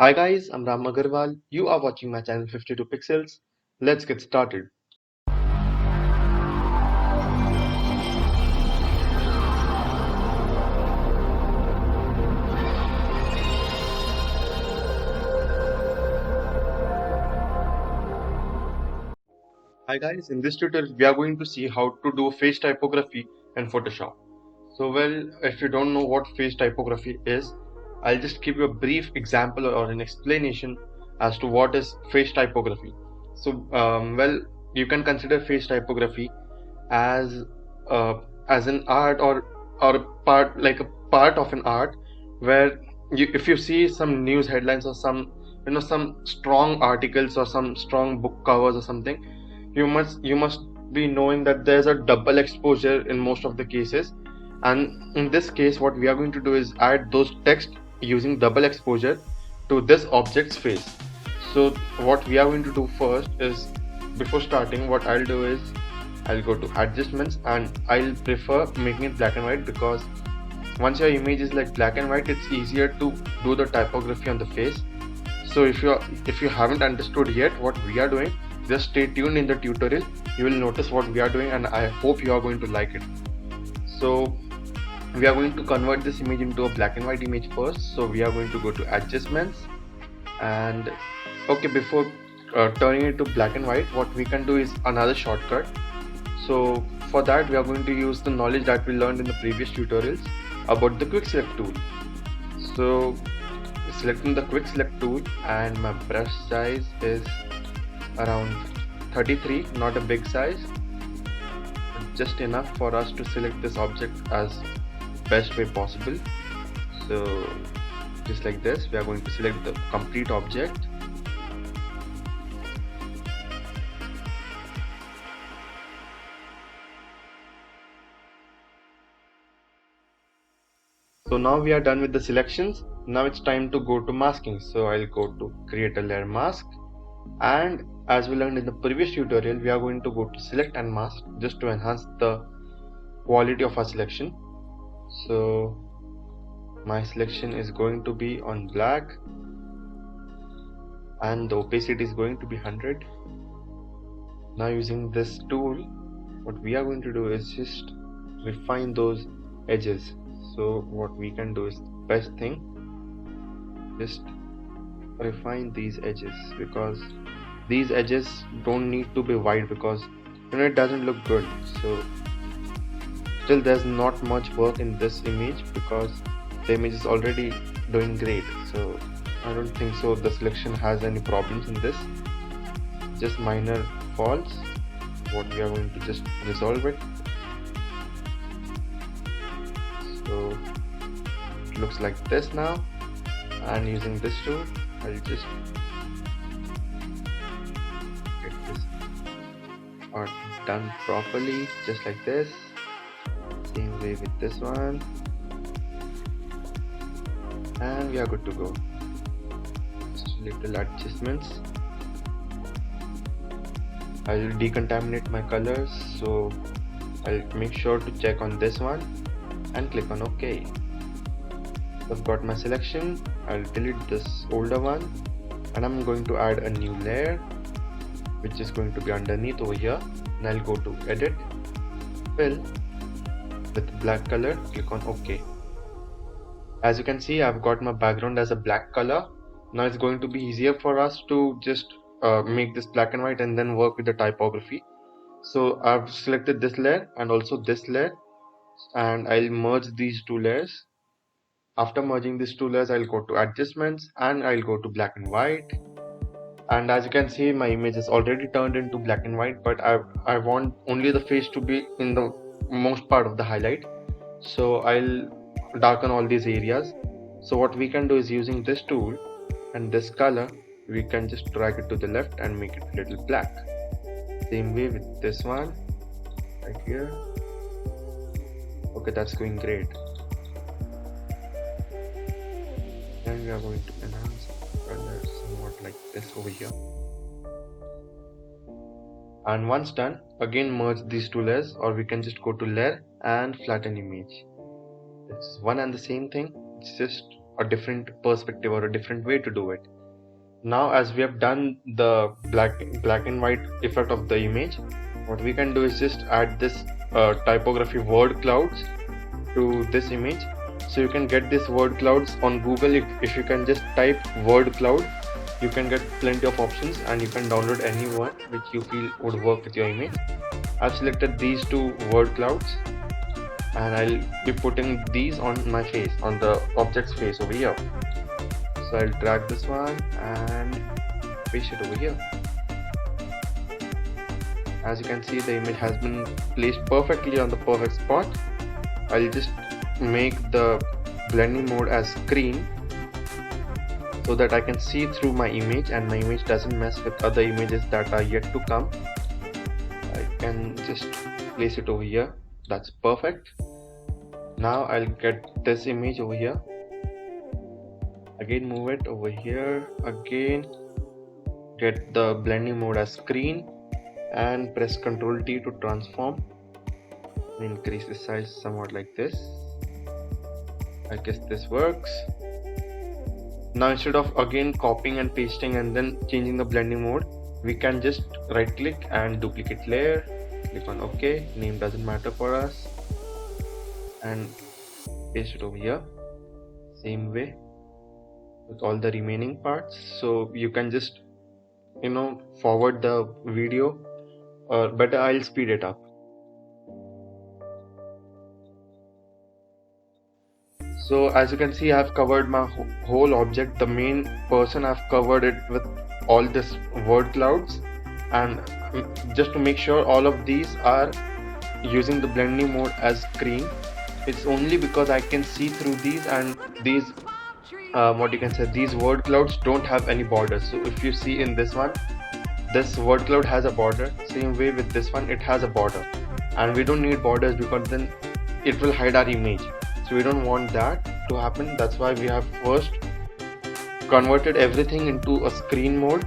Hi guys, I'm Ram Agarwal. You are watching my channel 52 Pixels. Let's get started. Hi guys, in this tutorial we are going to see how to do face typography in Photoshop. If you don't know what face typography is, I'll just give you a brief example or an explanation as to what is face typography. You can consider face typography as as an art or a part like a part of an art where if you see some news headlines or some strong articles or some strong book covers or something, you must be knowing that there's a double exposure in most of the cases, and in this case what we are going to do is add those text using double exposure to this object's face. So what we are going to do first is, before starting, what I'll do is I'll go to adjustments and I'll prefer making it black and white, because once your image is like black and white, it's easier to do the typography on the face. So if you haven't understood yet what we are doing, just stay tuned in the tutorial. You will notice what we are doing and I hope you are going to like it. So we are going to convert this image into a black and white image first. So we are going to go to adjustments and okay, before turning it to black and white, what we can do is another shortcut. So for that we are going to use the knowledge that we learned in the previous tutorials about the quick select tool. So selecting the quick select tool, and my brush size is around 33, not a big size, just enough for us to select this object as best way possible. So just like this, we are going to select the complete object. So now we are done with the selections. Now it's time to go to masking. So I'll go to create a layer mask, and as we learned in the previous tutorial, we are going to go to select and mask just to enhance the quality of our selection. So my selection is going to be on black and the opacity is going to be 100. Now using this tool, what we are going to do is just refine those edges. So what we can do is, best thing, just refine these edges, because these edges don't need to be wide, because it doesn't look good. So still there's not much work in this image because the image is already doing great. So I don't think so the selection has any problems in this, just minor faults. What we are going to just resolve it. So it looks like this now, and using this tool I'll just get this art done properly, just like this. Same way with this one, and we are good to go. Just little adjustments. I'll decontaminate my colors, so I'll make sure to check on this one and click on OK. I've got my selection. I'll delete this older one and I'm going to add a new layer which is going to be underneath over here, and I'll go to edit, fill with black color, click on OK. As you can see, I've got my background as a black color. Now it's going to be easier for us to just make this black and white and then work with the typography. So I've selected this layer and also this layer, and I'll merge these two layers. After merging these two layers, I'll go to adjustments and I'll go to black and white. And as you can see, my image is already turned into black and white, but I want only the face to be in the most part of the highlight. So I'll darken all these areas. So what we can do is, using this tool and this color, we can just drag it to the left and make it a little black. Same way with this one right here. Okay, that's going great. Then we are going to enhance the color somewhat like this over here. And once done, again merge these two layers, or we can just go to layer and flatten image. It's one and the same thing, it's just a different perspective or a different way to do it. Now as we have done the black and white effect of the image, what we can do is just add this typography word clouds to this image. So you can get this word clouds on Google. If you can just type word cloud, you can get plenty of options and you can download any one which you feel would work with your image. I've selected these two word clouds and I'll be putting these on my face, on the object's face over here. So I'll drag this one and paste it over here. As you can see, the image has been placed perfectly on the perfect spot. I'll just make the blending mode as screen so that I can see through my image and my image doesn't mess with other images that are yet to come. I can just place it over here. That's perfect. Now I'll get this image over here. Again move it over here. Again get the blending mode as screen and press Ctrl T to transform. Increase the size somewhat like this. I guess this works. Now instead of again copying and pasting and then changing the blending mode, we can just right click and duplicate layer, click on OK, name doesn't matter for us, and paste it over here. Same way with all the remaining parts. So you can just forward the video, or better I'll speed it up. So as you can see, I've covered my whole object, the main person. I've covered it with all this word clouds, and just to make sure all of these are using the blending mode as screen, it's only because I can see through these, and these these word clouds don't have any borders. So if you see in this one, this word cloud has a border. Same way with this one, it has a border, and we don't need borders because then it will hide our image. So we don't want that to happen. That's why we have first converted everything into a screen mode.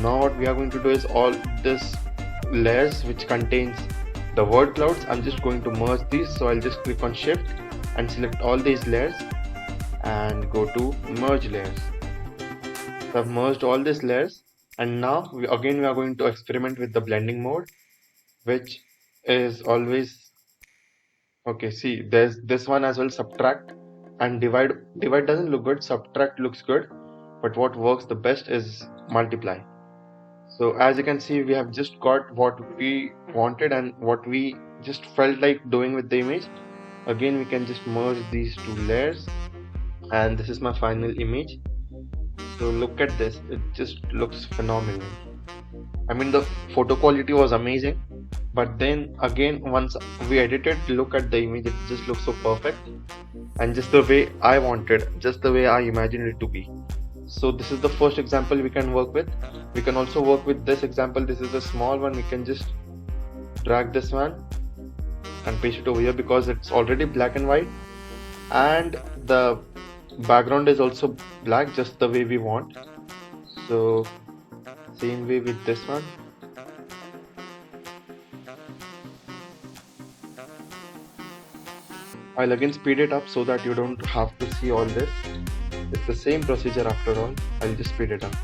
Now what we are going to do is all this layers which contains the word clouds, I'm just going to merge these. So I'll just click on shift and select all these layers and go to merge layers. So I've merged all these layers, and now we are going to experiment with the blending mode, which is always okay. See, there's this one as well, subtract and divide. Divide doesn't look good, subtract looks good, but what works the best is multiply. So as you can see, we have just got what we wanted and what we just felt like doing with the image. Again, we can just merge these two layers, and this is my final image. So look at this, it just looks phenomenal. I mean, the photo quality was amazing, but then again, once we edited, look at the image, it just looks so perfect and just the way I wanted, just the way I imagined it to be. So this is the first example we can work with. We can also work with this example. This is a small one. We can just drag this one and paste it over here because it's already black and white, and the background is also black, just the way we want. So same way with this one. I'll again speed it up so that you don't have to see all this. It's the same procedure after all. I'll just speed it up.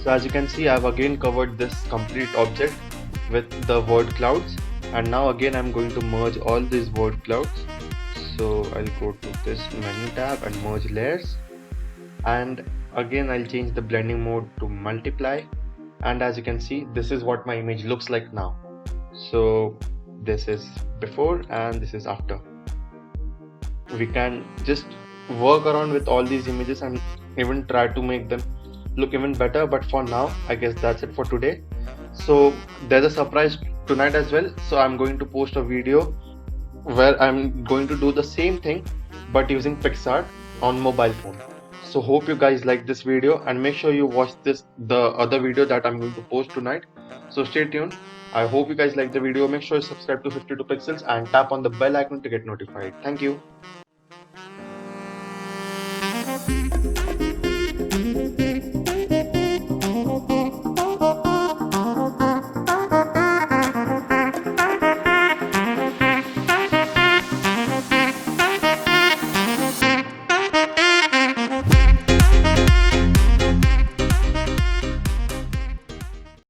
So as you can see, I've again covered this complete object with the word clouds, and now again I'm going to merge all these word clouds. So I'll go to this menu tab and merge layers, and again I'll change the blending mode to multiply, and as you can see, this is what my image looks like now. So this is before and this is after. We can just work around with all these images and even try to make them look even better, but for now I guess that's it for today. So there's a surprise tonight as well. So I'm going to post a video where I'm going to do the same thing but using PixArt on mobile phone. So hope you guys like this video, and make sure you watch the other video that I'm going to post tonight. So stay tuned. I hope you guys like the video. Make sure you subscribe to 52 Pixels and tap on the bell icon to get notified. Thank you.